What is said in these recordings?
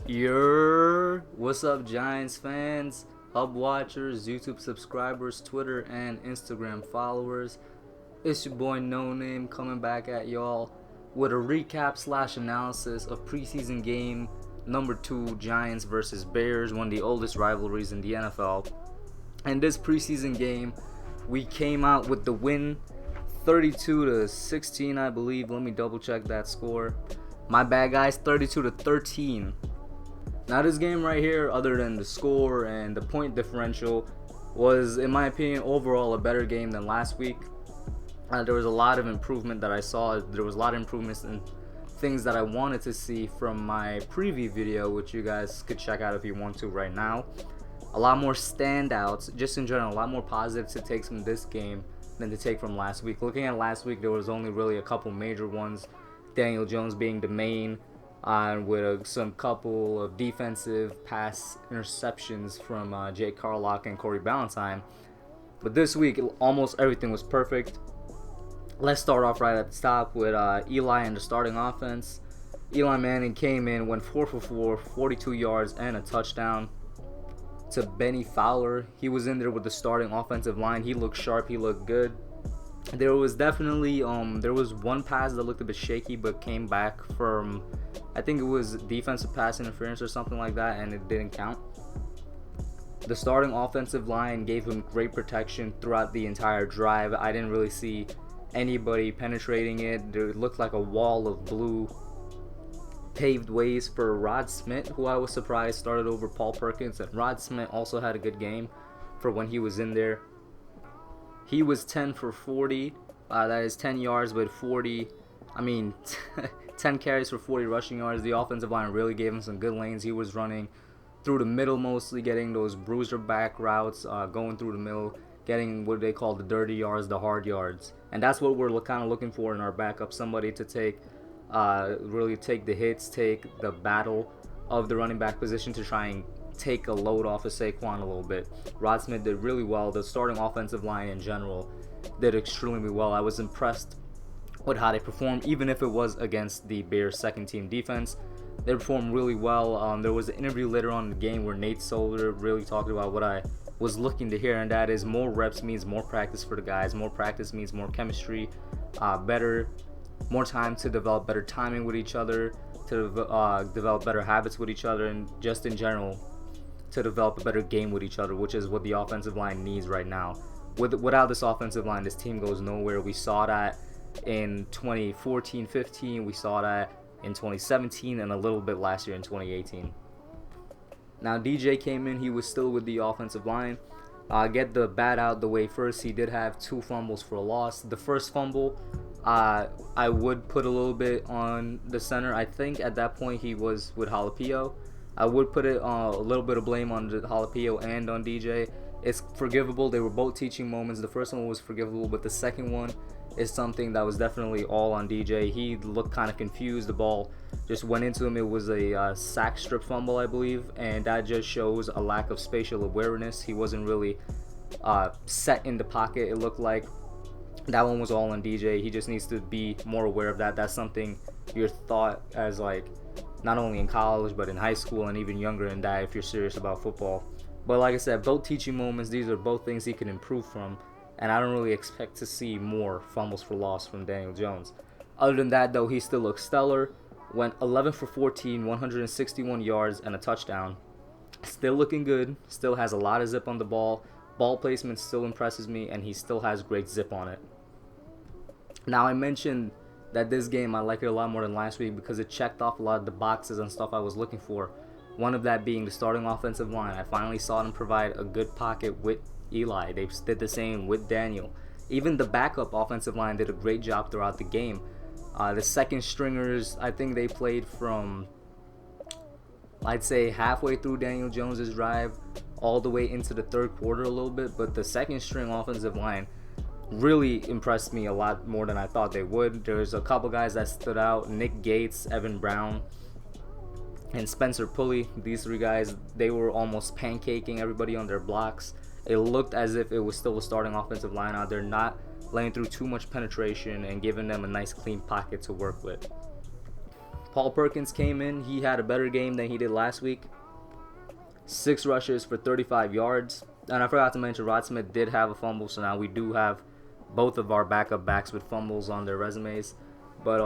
What's up, Giants fans, Hub watchers, YouTube subscribers, Twitter and Instagram followers? It's your boy Noname coming back at y'all with a recap / analysis of preseason game number 2, Giants versus Bears, one of the oldest rivalries in the NFL. And this preseason game, we came out with the win, 32-16, I believe. Let me double check that score. My bad, guys, 32-13. Now this game right here, other than the score and the point differential, was, in my opinion, overall a better game than last week. There was a lot of improvement that I saw. There was a lot of improvements in things that I wanted to see from my preview video, which you guys could check out if you want to right now. A lot more standouts, just in general, a lot more positives to take from this game than to take from last week. Looking at last week, there was only really a couple major ones. Daniel Jones being the main, with some couple of defensive pass interceptions from Jake Carlock and Corey Ballantyne. But this week, almost everything was perfect. Let's start off right at the top with Eli and the starting offense. Eli Manning came in, went 4 for 4, 42 yards and a touchdown. To Benny Fowler, he was in there with the starting offensive line. He looked sharp, he looked good. There was definitely there was one pass that looked a bit shaky, but came back from, I think it was defensive pass interference or something like that, and it didn't count. The starting offensive line gave him great protection throughout the entire drive. I didn't really see anybody penetrating it. It looked like a wall of blue paved ways for Rod Smith, who I was surprised started over Paul Perkins, and Rod Smith also had a good game for when he was in there. He was 10 for 40. That is 10 yards with 10 carries for 40 rushing yards. The offensive line really gave him some good lanes. He was running through the middle mostly, getting those bruiser back routes, going through the middle, getting what they call the dirty yards, the hard yards. And that's what we're kind of looking for in our backup, somebody to take, really take the hits, take the battle of the running back position to try and take a load off of Saquon a little bit. Rod Smith did really well. The starting offensive line in general did extremely well. I was impressed with how they performed, even if it was against the Bears' second team defense. They performed really well. There was an interview later on in the game where Nate Solder really talked about what I was looking to hear, and that is more reps means more practice for the guys. More practice means more chemistry, more time to develop better timing with each other, to develop better habits with each other, and just in general to develop a better game with each other, which is what the offensive line needs right now. Without this offensive line, this team goes nowhere. We saw that in 2014-15, we saw that in 2017, and a little bit last year in 2018. Now DJ came in, he was still with the offensive line. Get the bat out the way first. He did have 2 fumbles for a loss. The first fumble, I would put a little bit on the center. I think at that point he was with Jalapeno. I would put it a little bit of blame on the Jalapeno and on DJ. It's forgivable. They were both teaching moments. The first one was forgivable, but the second one is something that was definitely all on DJ. He looked kind of confused. The ball just went into him. It was a sack strip fumble, I believe, and that just shows a lack of spatial awareness. He wasn't really set in the pocket. It looked like that one was all on DJ. He just needs to be more aware of that. That's something you're taught as, like, not only in college but in high school and even younger than that if you're serious about football. But like I said, both teaching moments. These are both things he can improve from, and I don't really expect to see more fumbles for loss from Daniel Jones. Other than that, though, he still looks stellar. Went 11 for 14, 161 yards and a touchdown. Still looking good. Still has a lot of zip on the ball. Ball placement still impresses me, and he still has great zip on it. Now, I mentioned that this game I like it a lot more than last week because it checked off a lot of the boxes and stuff I was looking for. One of that being the starting offensive line. I finally saw them provide a good pocket with Eli. They did the same with Daniel. Even the backup offensive line did a great job throughout the game. The second stringers, I think they played from, I'd say, halfway through Daniel Jones' drive all the way into the third quarter a little bit, but the second string offensive line really impressed me a lot more than I thought they would. There's a couple guys that stood out: Nick Gates, Evan Brown, and Spencer Pulley. These 3 guys, they were almost pancaking everybody on their blocks. It looked as if it was still a starting offensive line out there, not laying through too much penetration and giving them a nice clean pocket to work with. Paul Perkins came in. He had a better game than he did last week. 6 rushes for 35 yards. And I forgot to mention, Rod Smith did have a fumble, so now we do have both of our backup backs with fumbles on their resumes. But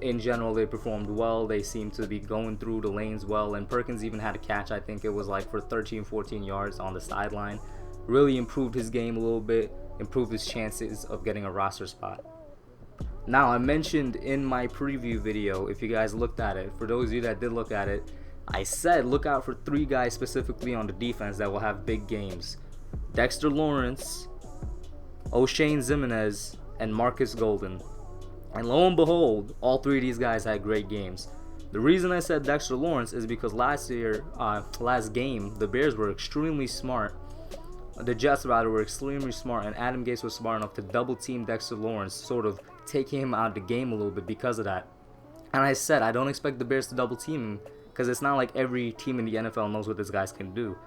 in general, they performed well. They seemed to be going through the lanes well. And Perkins even had a catch, I think it was like for 13, 14 yards on the sideline. Really improved his game a little bit, improved his chances of getting a roster spot. Now, I mentioned in my preview video, if you guys looked at it, for those of you that did look at it, I said look out for 3 guys specifically on the defense that will have big games. Dexter Lawrence, O'Shane Zimenez, and Marcus Golden. And lo and behold, all 3 of these guys had great games. The reason I said Dexter Lawrence is because last game, the Bears were extremely smart. The Jets rather were extremely smart, and Adam Gase was smart enough to double team Dexter Lawrence, sort of taking him out of the game a little bit because of that. And I said I don't expect the Bears to double team him because it's not like every team in the NFL knows what this guy can do.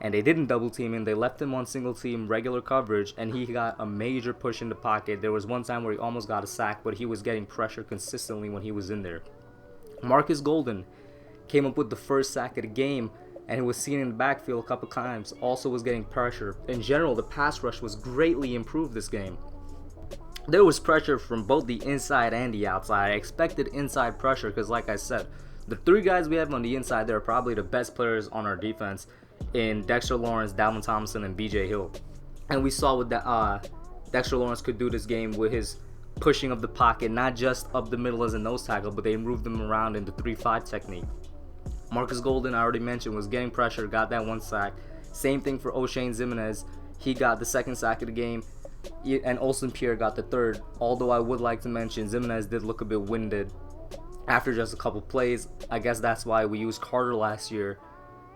And they didn't double team him. They left him on single team regular coverage, and he got a major push in the pocket. There was one time where he almost got a sack, but he was getting pressure consistently when he was in there. Marcus Golden came up with the first sack of the game, and he was seen in the backfield a couple times. Also was getting pressure. In general, the pass rush was greatly improved this game. There was pressure from both the inside and the outside. I expected inside pressure because, like I said, the 3 guys we have on the inside, they're probably the best players on our defense in Dexter Lawrence, Dalvin Thompson, and BJ Hill. And we saw what Dexter Lawrence could do this game with his pushing of the pocket, not just up the middle as a nose tackle, but they moved him around in the 3-5 technique. Marcus Golden, I already mentioned, was getting pressure, got that 1 sack. Same thing for O'Shane Zimenez. He got the 2nd sack of the game, and Olsen Pierre got the 3rd. Although I would like to mention, Zimenez did look a bit winded after just a couple plays. I guess that's why we used Carter last year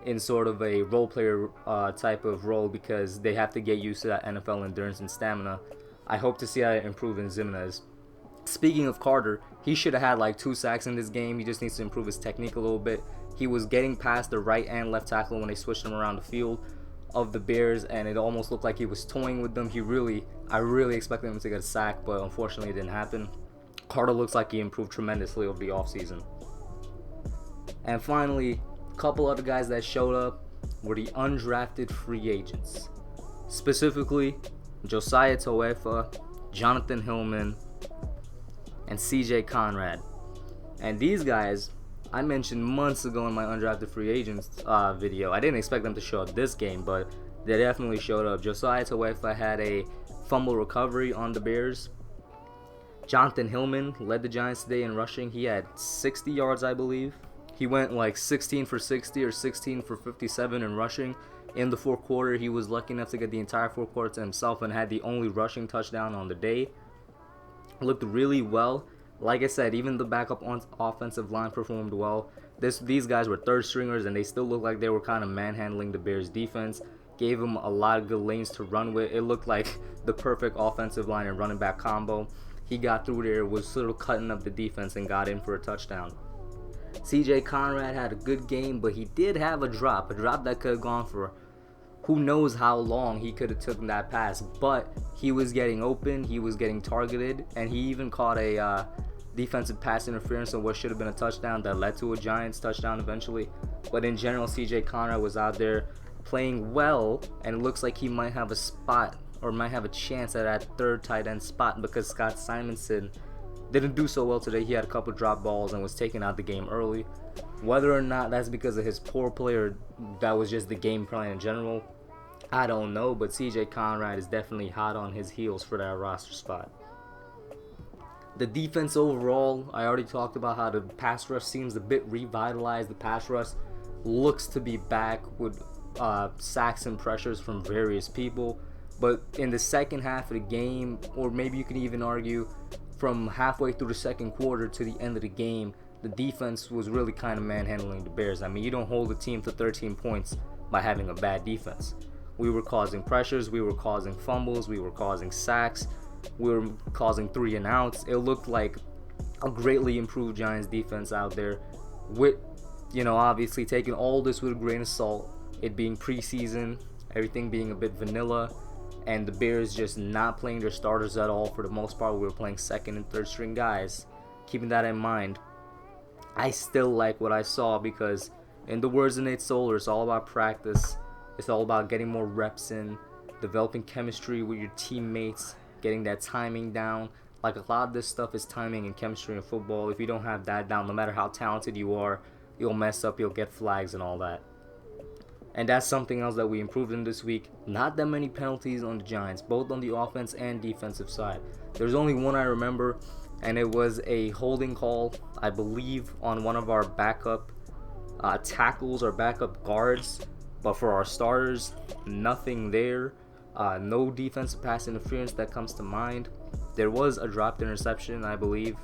in sort of a role player type of role, because they have to get used to that NFL endurance and stamina. I hope to see that improve in Zimenez. Speaking of Carter, he should have had like 2 sacks in this game. He just needs to improve his technique a little bit. He was getting past the right and left tackle when they switched him around the field of the Bears, and it almost looked like he was toying with them. I really expected him to get a sack, but unfortunately it didn't happen. Carter looks like he improved tremendously over the offseason. And finally, a couple other guys that showed up were the undrafted free agents. Specifically, Josiah Toefa, Jonathan Hillman, and CJ Conrad. And these guys, I mentioned months ago in my undrafted free agents video. I didn't expect them to show up this game, but they definitely showed up. Josiah Toefa had a fumble recovery on the Bears. Jonathan Hillman led the Giants today in rushing. He had 60 yards, I believe. He went like 16 for 60 or 16 for 57 in rushing. In the 4th quarter, he was lucky enough to get the entire 4th quarter to himself and had the only rushing touchdown on the day. Looked really well. Like I said, even the backup offensive line performed well. These guys were 3rd stringers, and they still looked like they were kind of manhandling the Bears defense. Gave them a lot of good lanes to run with. It looked like the perfect offensive line and running back combo. He got through there, was sort of cutting up the defense, and got in for a touchdown. CJ Conrad had a good game, but he did have a drop that could have gone for who knows how long. He could have taken that pass, but he was getting open, he was getting targeted, and he even caught a defensive pass interference on what should have been a touchdown that led to a Giants touchdown eventually. But in general, CJ Conrad was out there playing well, and it looks like he might have a spot or might have a chance at that 3rd tight end spot, because Scott Simonson didn't do so well today. He had a couple drop balls and was taken out the game early. Whether or not that's because of his poor play or that was just the game plan in general, I don't know, but CJ Conrad is definitely hot on his heels for that roster spot. The defense overall, I already talked about how the pass rush seems a bit revitalized. The pass rush looks to be back with sacks and pressures from various people. But in the second half of the game, or maybe you can even argue from halfway through the 2nd quarter to the end of the game, the defense was really kind of manhandling the Bears. I mean, you don't hold a team to 13 points by having a bad defense. We were causing pressures, we were causing fumbles, we were causing sacks, we were causing 3 and outs. It looked like a greatly improved Giants defense out there, with, obviously taking all this with a grain of salt, it being preseason, everything being a bit vanilla, and the Bears just not playing their starters at all for the most part. We were playing 2nd and 3rd string guys. Keeping that in mind, I still like what I saw because, in the words of Nate Solar, it's all about practice. It's all about getting more reps in, developing chemistry with your teammates, getting that timing down. Like, a lot of this stuff is timing and chemistry in football. If you don't have that down, no matter how talented you are, you'll mess up, you'll get flags and all that. And that's something else that we improved in this week. Not that many penalties on the Giants, both on the offense and defensive side. There's only one I remember, and it was a holding call, I believe, on one of our backup tackles or backup guards. But for our starters, nothing there. No defensive pass interference that comes to mind. There was a dropped interception, I believe.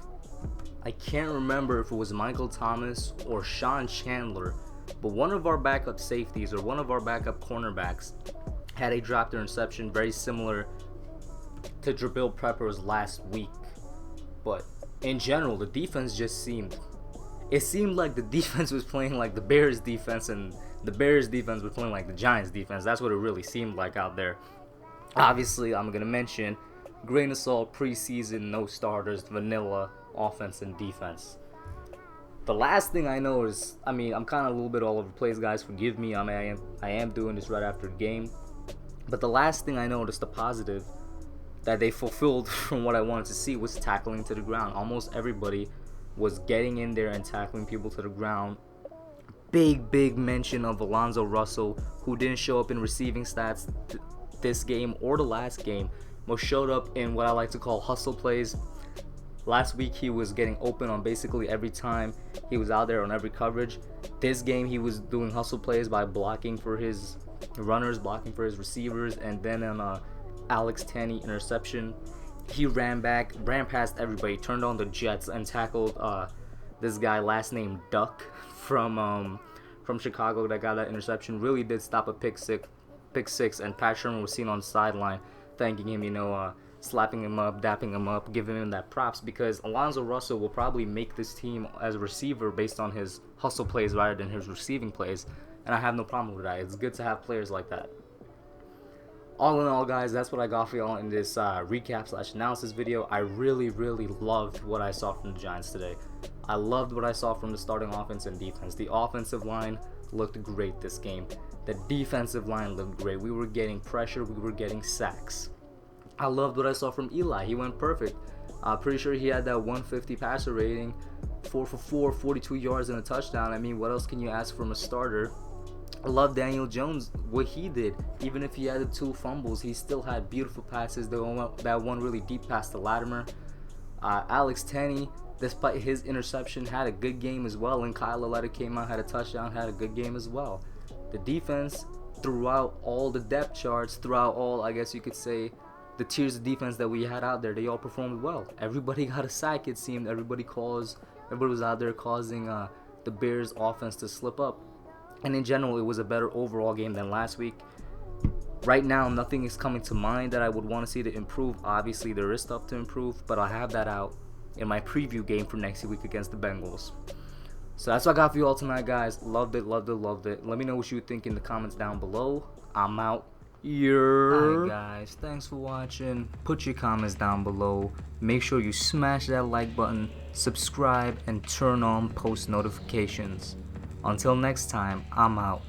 I can't remember if it was Michael Thomas or Sean Chandler, but one of our backup safeties or one of our backup cornerbacks had a dropped interception very similar to Jabril Pepper's last week. But in general, the defense just seemed like the defense was playing like the Bears defense, and the Bears defense was playing like the Giants defense. That's what it really seemed like out there. Obviously, I'm going to mention, grain of salt, preseason, no starters, vanilla offense and defense. The last thing I know is, I'm kind of a little bit all over the place, guys. Forgive me. I am doing this right after the game. But the last thing I noticed, the positive that they fulfilled from what I wanted to see, was tackling to the ground. Almost everybody was getting in there and tackling people to the ground. Big mention of Alonzo Russell, who didn't show up in receiving stats this game or the last game, but showed up in what I like to call hustle plays. Last week he was getting open on basically every time. He was out there on every coverage. This game he was doing hustle plays by blocking for his runners, blocking for his receivers, and then on Alex Tanney interception, he ran past everybody, turned on the jets, and tackled this guy last name Duck from Chicago that got that interception. Really did stop a pick six, and Pat Sherman was seen on the sideline thanking him, slapping him up, dapping him up, giving him that props, because Alonzo Russell will probably make this team as a receiver based on his hustle plays rather than his receiving plays, and I have no problem with that. It's good to have players like that. All in all, guys, that's what I got for y'all in this recap/analysis video. I really loved what I saw from the Giants today. I loved what I saw from the starting offense and defense. The offensive line looked great this game. The defensive line looked great. We were getting pressure. We were getting sacks. I loved what I saw from Eli. He went perfect. Pretty sure he had that 150 passer rating, 4 for 4, 42 yards and a touchdown. What else can you ask from a starter? I love Daniel Jones, what he did. Even if he had the 2 fumbles, he still had beautiful passes. That one really deep pass to Latimer. Alex Tanney, despite his interception, had a good game as well. And Kyle Aletta came out, had a touchdown, had a good game as well. The defense, throughout all the depth charts, throughout all, I guess you could say, the tiers of defense that we had out there, they all performed well. Everybody got a sack, it seemed. Everybody was out there causing the Bears offense to slip up. And in general, it was a better overall game than last week. Right now, nothing is coming to mind that I would want to see to improve. Obviously, there is stuff to improve, but I'll have that out in my preview game for next week against the Bengals. So that's what I got for you all tonight, guys. Loved it. Let me know what you think in the comments down below. I'm out. Alright, guys, thanks for watching. Put your comments down below. Make sure you smash that like button, subscribe, and turn on post notifications. Until next time, I'm out.